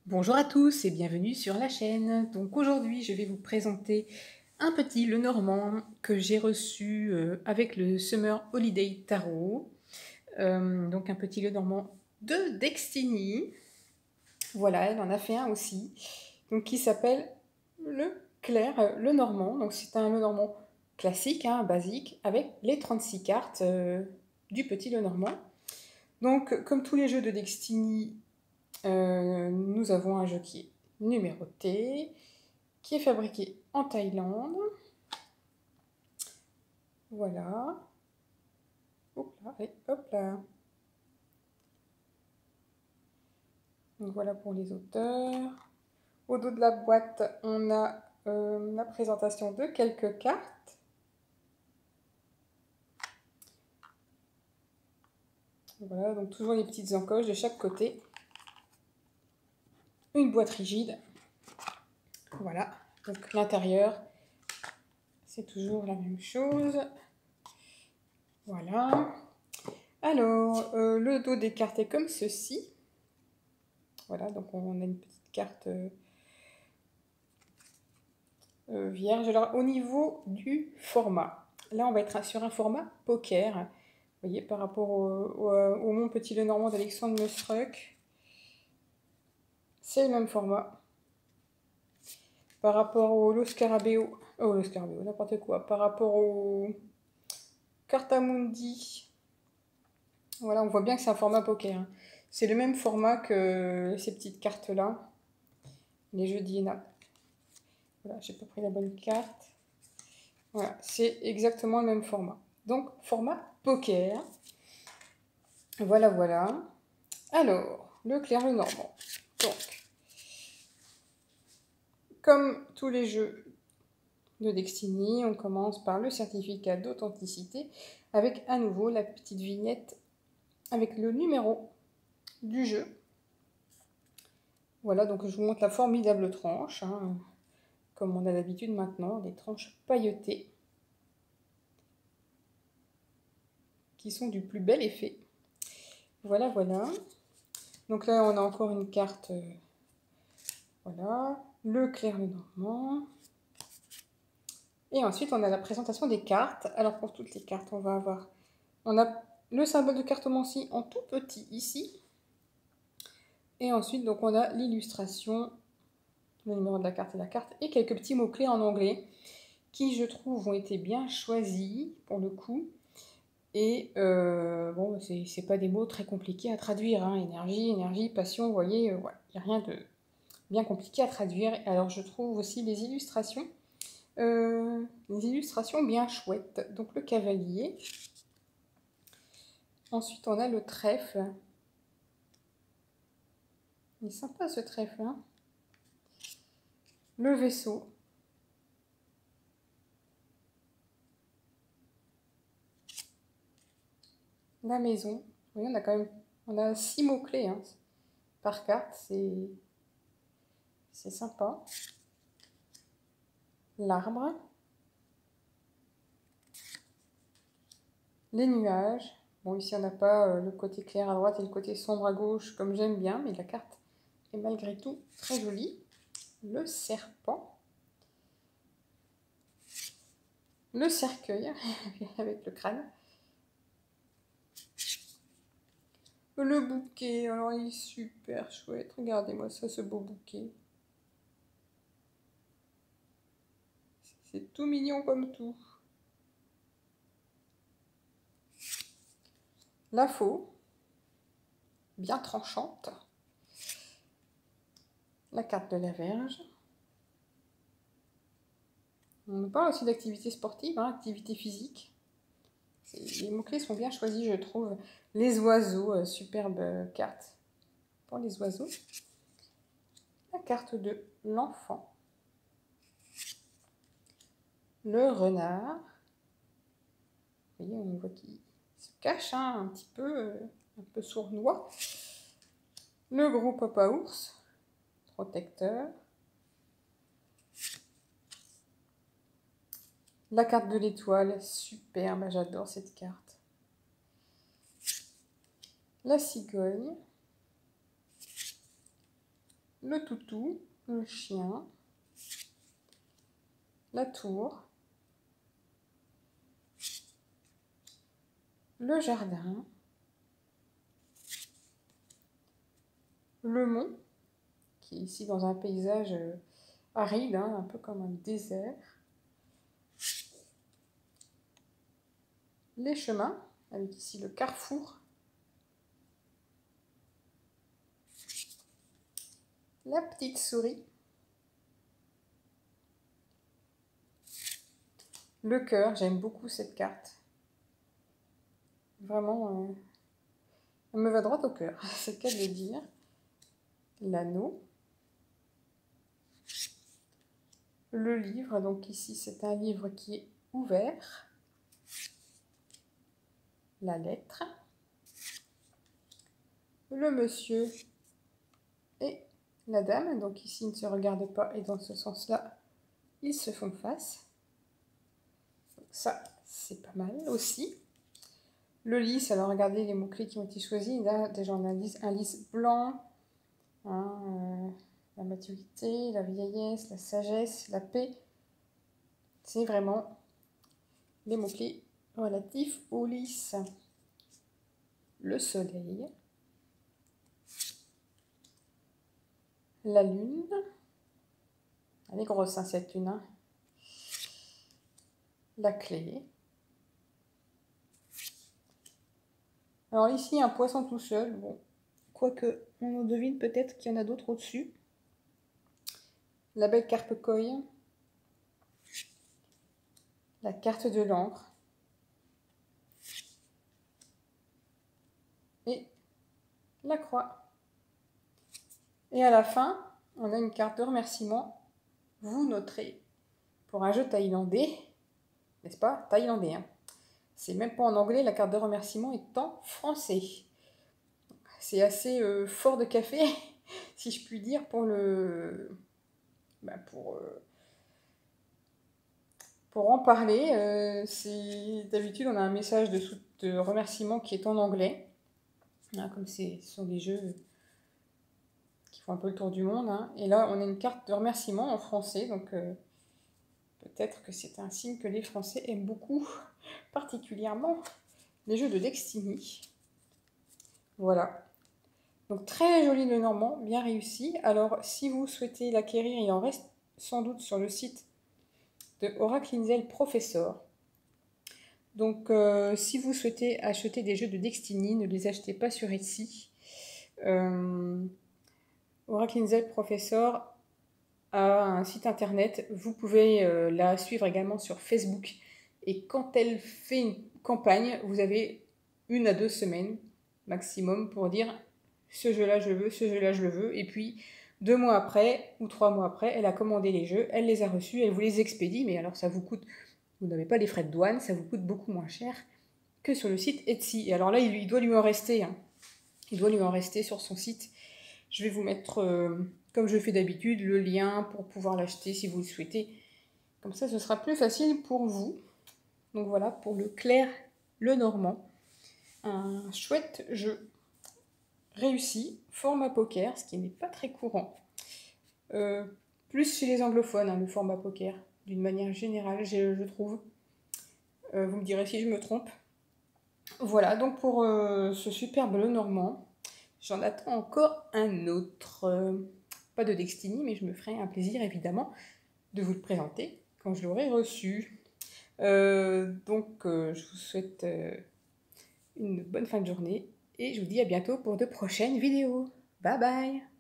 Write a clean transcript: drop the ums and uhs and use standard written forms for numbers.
Bonjour à tous et bienvenue sur la chaîne. Donc aujourd'hui, je vais vous présenter un petit Lenormand que j'ai reçu avec le Summer Holiday Tarot. Donc un petit Lenormand de Dextini. Voilà, elle en a fait un aussi. Donc qui s'appelle le Clair Lenormand. Donc c'est un Lenormand classique, hein, basique, avec les 36 cartes du petit Lenormand. Donc comme tous les jeux de Dextini, nous avons un jeu qui est numéroté, qui est fabriqué en Thaïlande. Voilà. Hop là, allez, hop là. Donc voilà pour les auteurs. Au dos de la boîte, on a la présentation de quelques cartes. Voilà, donc toujours les petites encoches de chaque côté. Une boîte rigide. Voilà, donc l'intérieur, c'est toujours la même chose. Voilà. Alors, le dos des cartes est comme ceci. Voilà, donc on a une petite carte vierge. Alors, au niveau du format, là, on va être sur un format poker. Vous voyez, par rapport au Mon Petit Lenormand d'Alexandre Meustruck, c'est le même format. Par rapport au Lo Scarabeo, n'importe quoi. Par rapport au Cartamundi, voilà, on voit bien que c'est un format poker. Hein. C'est le même format que ces petites cartes-là, les jeux d'Iéna. Voilà, j'ai pas pris la bonne carte. Voilà, c'est exactement le même format. Donc, format poker. Voilà, voilà. Alors, le Clair Lenormand. Donc, comme tous les jeux de Dextini, on commence par le certificat d'authenticité avec à nouveau la petite vignette avec le numéro du jeu. Voilà, donc je vous montre la formidable tranche, hein, comme on a l'habitude maintenant, des tranches pailletées qui sont du plus bel effet. Voilà, voilà. Donc là, on a encore une carte, voilà, le Clair Lenormand. Et ensuite, on a la présentation des cartes. Alors, pour toutes les cartes, on a le symbole de cartomancie en tout petit ici. Et ensuite, donc, on a l'illustration, le numéro de la carte, et quelques petits mots-clés en anglais qui, je trouve, ont été bien choisis pour le coup. Et bon, c'est pas des mots très compliqués à traduire. Hein. Énergie, passion, vous voyez, voilà. Il n'y a rien de bien compliqué à traduire. Alors, je trouve aussi les illustrations bien chouettes. Donc, le cavalier. Ensuite, on a le trèfle. Il est sympa ce trèfle. Hein. Le vaisseau. La maison. Vous voyez, on a 6 mots-clés hein, par carte. C'est sympa. L'arbre. Les nuages. Bon, ici, on n'a pas le côté clair à droite et le côté sombre à gauche, comme j'aime bien, mais la carte est malgré tout très jolie. Le serpent. Le cercueil, avec le crâne. Le bouquet, alors il est super chouette. Regardez-moi ça, ce beau bouquet. C'est tout mignon comme tout. La faux, bien tranchante. La carte de la Vierge. On nous parle aussi d'activité sportive, hein, activité physique. Les mots-clés sont bien choisis, je trouve. Les oiseaux, superbe carte pour les oiseaux. La carte de l'enfant. Le renard. Vous voyez, on voit qu'il se cache hein, un peu sournois. Le gros papa ours, protecteur. La carte de l'étoile, superbe, j'adore cette carte. La cigogne. le toutou, le chien, la tour, le jardin, le mont, qui est ici dans un paysage aride, hein, un peu comme un désert, les chemins, avec ici le carrefour, la petite souris, le cœur, j'aime beaucoup cette carte. Vraiment, elle me va droit au cœur, c'est le cas de le dire. L'anneau. Le livre, donc ici c'est un livre qui est ouvert. La lettre. Le monsieur et la dame, donc ici ils ne se regardent pas et dans ce sens-là, ils se font face. Donc ça, c'est pas mal aussi. Le lys, alors regardez les mots-clés qui ont été choisis. Là, déjà on a un lys blanc, hein, la maturité, la vieillesse, la sagesse, la paix. C'est vraiment les mots-clés relatifs au lys. Le soleil. La lune. Elle est grosse, hein, cette lune. Hein. La clé. Alors ici, un poisson tout seul. Bon, quoique on en devine peut-être qu'il y en a d'autres au-dessus. La belle carpe koi. La carte de l'encre. Et la croix. Et à la fin, on a une carte de remerciement. Vous noterez pour un jeu thaïlandais, n'est-ce pas? Thaïlandais, hein. C'est même pas en anglais, la carte de remerciement est en français. C'est assez fort de café, si je puis dire, pour le... pour en parler. D'habitude, on a un message de remerciement qui est en anglais. Hein, comme ce sont des jeux qui font un peu le tour du monde. Hein. Et là, on a une carte de remerciement en français, donc peut-être que c'est un signe que les Français aiment beaucoup, particulièrement les jeux de Destiny. Voilà. Donc très joli le Normand, bien réussi. Alors si vous souhaitez l'acquérir, il en reste sans doute sur le site de Oracle Inzel Professor. Donc si vous souhaitez acheter des jeux de Destiny, ne les achetez pas sur Etsy. Oracle Inzel Professor a un site internet. Vous pouvez la suivre également sur Facebook. Et quand elle fait une campagne, vous avez 1 à 2 semaines maximum pour dire ce jeu-là je le veux, ce jeu-là je le veux. Et puis 2 mois après ou 3 mois après, elle a commandé les jeux, elle les a reçus, elle vous les expédie. Mais alors ça vous coûte, vous n'avez pas les frais de douane, ça vous coûte beaucoup moins cher que sur le site Etsy. Et alors là, il doit lui en rester. Hein. Il doit lui en rester sur son site. Je vais vous mettre, comme je fais d'habitude, le lien pour pouvoir l'acheter si vous le souhaitez. Comme ça, ce sera plus facile pour vous. Donc voilà, pour le Clair le Normand. Un chouette jeu réussi, format poker, ce qui n'est pas très courant. Plus chez les anglophones, hein, le format poker, d'une manière générale, je trouve. Vous me direz si je me trompe. Voilà, donc pour ce superbe le Normand, j'en attends encore un autre. Pas de Destiny, mais je me ferai un plaisir évidemment de vous le présenter quand je l'aurai reçu. Donc je vous souhaite une bonne fin de journée et je vous dis à bientôt pour de prochaines vidéos. Bye bye!